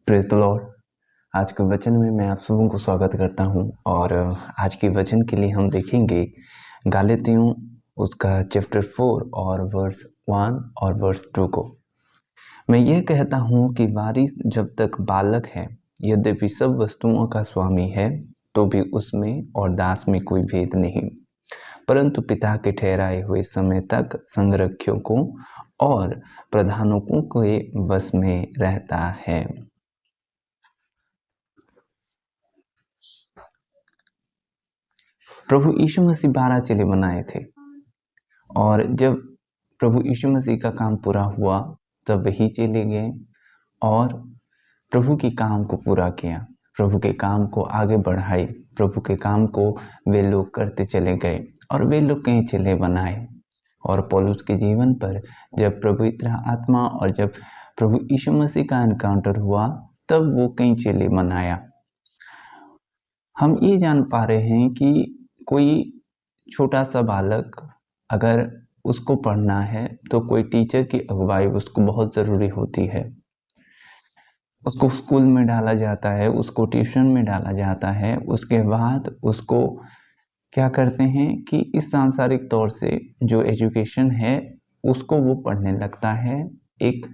Praise the Lord. आज के वचन में मैं आप सबों को स्वागत करता हूं और आज के वचन के लिए हम देखेंगे गलातियों उसका चैप्टर 4 और वर्स 1 और वर्स 2 को। मैं यह कहता हूं कि वारिस जब तक बालक है, यद्यपि सब वस्तुओं का स्वामी है, तो भी उसमें और दास में कोई भेद नहीं, परंतु पिता के ठहराए हुए समय तक संरक्षकों और प्रधानों के वश में रहता है। प्रभु यीशु मसीह 12 चेले बनाए थे और जब प्रभु यीशु मसीह का काम पूरा हुआ तब वही चेले गए और प्रभु के काम को पूरा किया, प्रभु के काम को आगे बढ़ाए, प्रभु के काम को वे लोग करते चले गए और वे लोग कई चेले बनाए। और पौलुस के जीवन पर जब प्रभु इतना आत्मा और जब प्रभु यीशु मसीह का एनकाउंटर हुआ तब वो कई चेले बनाया। हम ये जान पा रहे हैं कि कोई छोटा सा बालक अगर उसको पढ़ना है तो कोई टीचर की अगुवाई उसको बहुत ज़रूरी होती है। उसको स्कूल में डाला जाता है, उसको ट्यूशन में डाला जाता है, उसके बाद उसको क्या करते हैं कि इस सांसारिक तौर से जो एजुकेशन है उसको वो पढ़ने लगता है। एक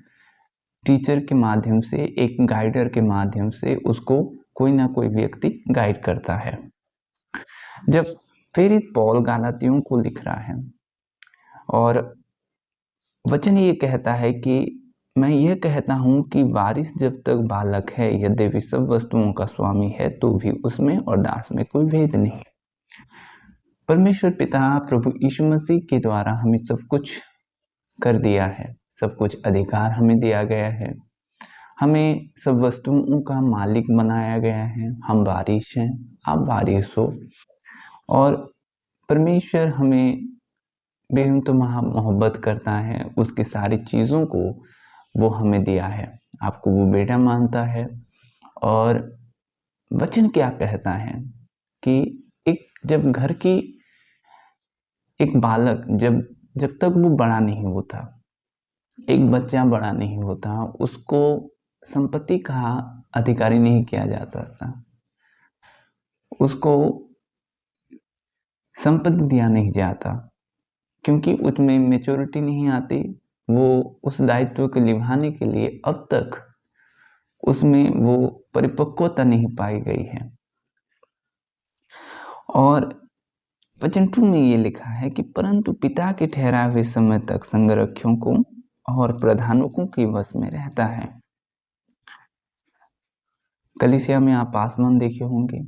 टीचर के माध्यम से, एक गाइडर के माध्यम से उसको कोई ना कोई व्यक्ति गाइड करता है। जब प्रेरित पौल गलातियों को लिख रहा है और वचन ये कहता है कि मैं ये कहता हूं कि वारिस जब तक बालक है, यद्यपि सब वस्तुओं का स्वामी है, तो भी उसमें और दास में कोई भेद नहीं। परमेश्वर पिता प्रभु यीशु मसीह के द्वारा हमें सब कुछ कर दिया है, सब कुछ अधिकार हमें दिया गया है, हमें सब वस्तुओं का मालिक बनाया गया है। हम वारिस हैं, आप वारिस हो और परमेश्वर हमें बेइंतहा मोहब्बत करता है, उसकी सारी चीज़ों को वो हमें दिया है, आपको वो बेटा मानता है। और वचन क्या कहता है कि जब घर की एक बालक जब तक वो बड़ा नहीं होता, एक बच्चा बड़ा नहीं होता, उसको संपत्ति का अधिकारी नहीं किया जाता था, उसको संपत्ति दिया नहीं जाता, क्योंकि उसमें मैच्योरिटी नहीं आती। वो उस दायित्व को निभाने के लिए अब तक उसमें वो परिपक्वता नहीं पाई गई है। और वचन 2 में ये लिखा है कि परंतु पिता के ठहराए हुए समय तक संरक्षकों और प्रधानों के वश में रहता है। कलीसिया में आप आसमान देखे होंगे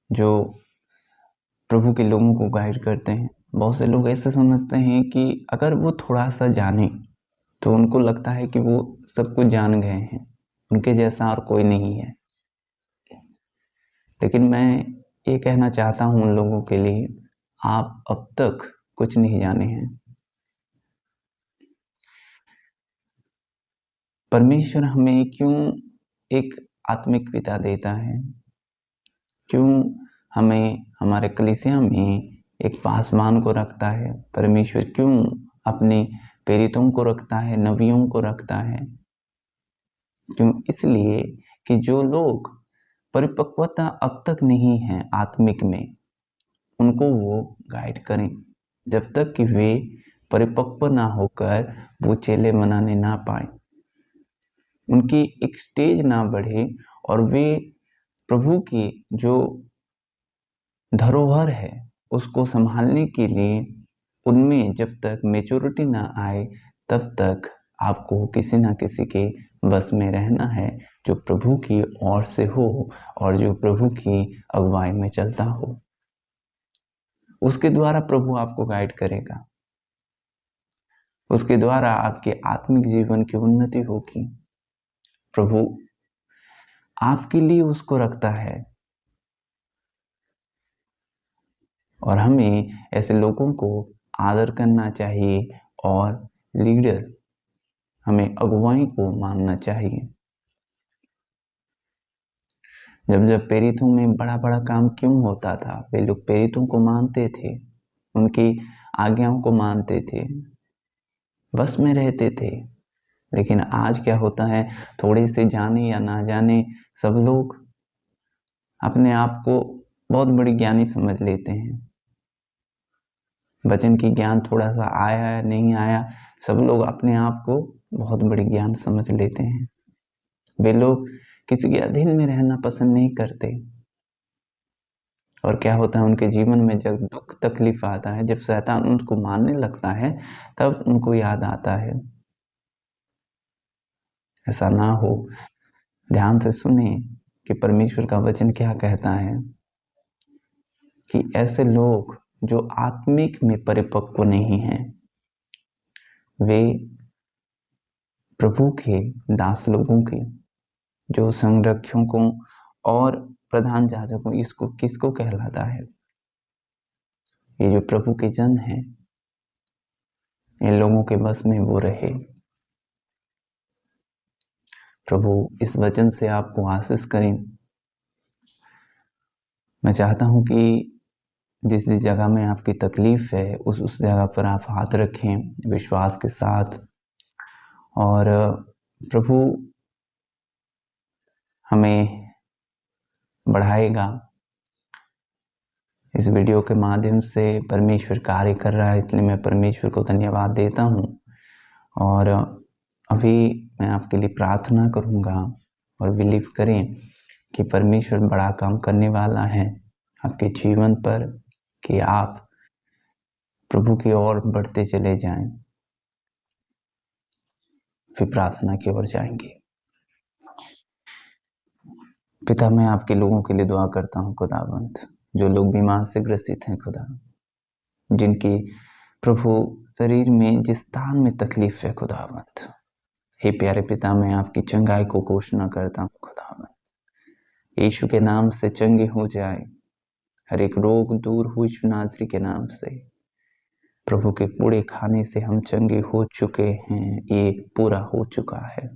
जो प्रभु के लोगों को गाइड करते हैं। बहुत से लोग ऐसे समझते हैं कि अगर वो थोड़ा सा जाने तो उनको लगता है कि वो सब कुछ जान गए हैं, उनके जैसा और कोई नहीं है। लेकिन मैं ये कहना चाहता हूँ उन लोगों के लिए, आप अब तक कुछ नहीं जाने हैं। परमेश्वर हमें क्यों एक आत्मिक पिता देता है, क्यों हमें हमारे कलीसिया में एक पासवान को रखता है, परमेश्वर क्यों अपने प्रेरितों को रखता है, नबियों को रखता है? क्यों? इसलिए कि जो लोग परिपक्वता अब तक नहीं है आत्मिक में, उनको वो गाइड करें, जब तक कि वे परिपक्व ना होकर वो चेले बनाने ना पाए, उनकी एक स्टेज ना बढ़े और वे प्रभु की जो धरोहर है उसको संभालने के लिए उनमें जब तक मैच्योरिटी ना आए तब तक आपको किसी ना किसी के बस में रहना है, जो प्रभु की ओर से हो और जो प्रभु की अगुवाई में चलता हो। उसके द्वारा प्रभु आपको गाइड करेगा, उसके द्वारा आपके आत्मिक जीवन की उन्नति होगी। प्रभु आपके लिए उसको रखता है और हमें ऐसे लोगों को आदर करना चाहिए और लीडर, हमें अगुवाई को मानना चाहिए। जब प्रेरितों में बड़ा बड़ा काम क्यों होता था, वे लोग प्रेरितों को मानते थे, उनकी आज्ञाओं को मानते थे, बस में रहते थे। लेकिन आज क्या होता है, थोड़े से जाने या ना जाने सब लोग अपने आप को बहुत बड़ी ज्ञानी समझ लेते हैं। वचन की ज्ञान थोड़ा सा आया है नहीं आया, सब लोग अपने आप को बहुत बड़ी ज्ञान समझ लेते हैं। वे लोग किसी के अधीन में रहना पसंद नहीं करते। और क्या होता है, उनके जीवन में जब दुख तकलीफ आता है, जब शैतान उनको मारने लगता है, तब उनको याद आता है। ऐसा ना हो, ध्यान से सुने कि परमेश्वर का वचन क्या कहता है कि ऐसे लोग जो आत्मिक में परिपक्व नहीं हैं, वे प्रभु के दास लोगों के, जो संरक्षकों और प्रधान याजकों, इसको किसको कहलाता है? ये जो प्रभु के जन हैं, इन लोगों के बस में वो रहे। प्रभु इस वचन से आपको आशीष करें। मैं चाहता हूं कि जिस जिस जगह में आपकी तकलीफ है, उस जगह पर आप हाथ रखें विश्वास के साथ, और प्रभु हमें बढ़ाएगा। इस वीडियो के माध्यम से परमेश्वर कार्य कर रहा है, इसलिए मैं परमेश्वर को धन्यवाद देता हूँ। और अभी मैं आपके लिए प्रार्थना करूँगा, और बिलीव करें कि परमेश्वर बड़ा काम करने वाला है आपके जीवन पर, कि आप प्रभु की ओर बढ़ते चले जाएं। फिर प्रार्थना की ओर जाएंगे। पिता, मैं आपके लोगों के लिए दुआ करता हूँ खुदावंत, जो लोग बीमार से ग्रसित हैं खुदा, जिनकी प्रभु शरीर में जिस स्थान में तकलीफ है खुदावंत, हे प्यारे पिता, मैं आपकी चंगाई को घोषणा करता हूँ खुदावंत। यीशु के नाम से चंगे हो जाए, हर एक रोग दूर हो यीशु नाज़री के नाम से। प्रभु के पूरे खाने से हम चंगे हो चुके हैं, ये पूरा हो चुका है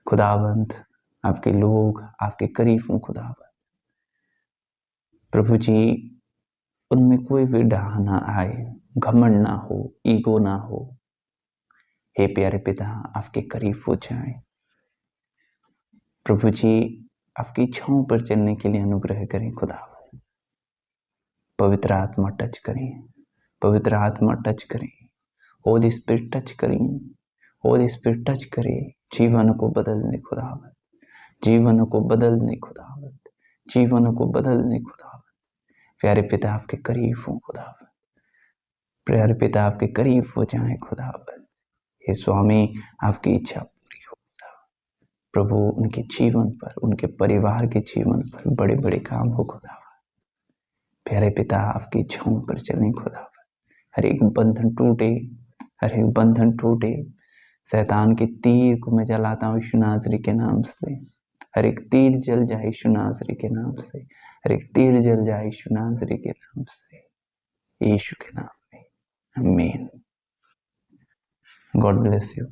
खुदावंत। आपके लोग आपके करीब हों खुदावंत। प्रभु जी, उनमें कोई भी डाह ना आए, घमंड ना हो, ईगो ना हो। हे प्यारे पिता, आपके करीब हो जाएं। प्रभु जी, आपकी इच्छाओं पर चलने के लिए अनुग्रह करें खुदावंत। पवित्र आत्मा टच करें, पवित्र आत्मा टच करें, होली स्पिरिट टच करें, होली स्पिरिट टच करें। जीवन को बदलने खुदावंत, जीवन को बदलने खुदावंत, जीवन को बदलने खुदावंत। प्यारे पिता, आपके करीब हो खुदावंत। प्यारे पिता, आपके करीब हो जाएं खुदावंत। हे स्वामी, आपकी इच्छा पूरी हो खुदावंत। प्रभु उनके जीवन पर, उनके परिवार के जीवन पर बड़े बड़े काम हो खुदावंत। प्यारे पिता, आपकी इच्छाओं पर चलें खुदावंत। हर एक बंधन टूटे, हर एक बंधन टूटे। शैतान के तीर को मैं जलाता हूँ यीशु नाज़री के नाम से। हर एक तीर जल जाए यीशु नाज़री के नाम से। हर एक तीर जल जाए यीशु नाज़री के नाम से, यीशु के नाम में। आमीन। God bless you.